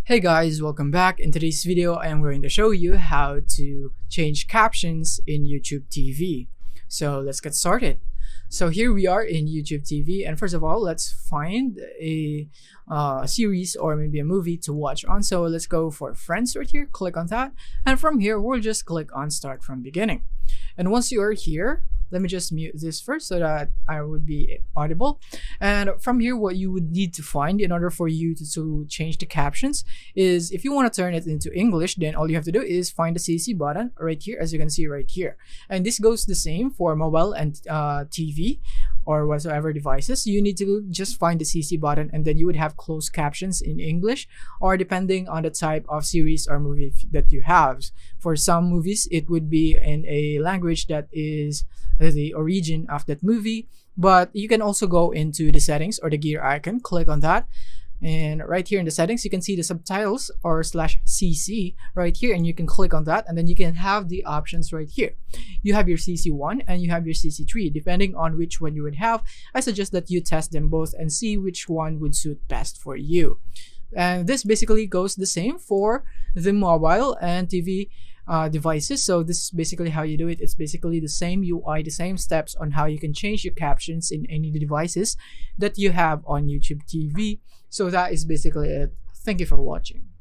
Hey guys, welcome back. In today's video, I am going to show you how to change captions in YouTube TV. So let's get started. So here we are in YouTube TV, and first of all, let's find a series or maybe a movie to watch on. So let's go for Friends right here, click on that, and from here, we'll just click on Start from Beginning. And once you are here, let me just mute this first so that I would be audible. And from here, what you would need to find in order for you to change the captions is if you want to turn it into English, then all you have to do is find the CC button right here, as you can see right here. And this goes the same for mobile and TV or whatsoever devices. You need to just find the CC button, and then you would have closed captions in English, or depending on the type of series or movie that you have. For some movies, it would be in a language that is the origin of that movie, but you can also go into the settings or the gear icon, click on that, and right here in the settings you can see the subtitles or /CC right here, and you can click on that, and then you can have the options right here. You have your CC1 and you have your CC3. Depending on which one you would have, I suggest that you test them both and see which one would suit best for you. And this basically goes the same for the mobile and TV devices. So this is basically how you do it. It's basically the same UI, the same steps on how you can change your captions in any devices that you have on YouTube TV. So that is basically it. Thank you for watching.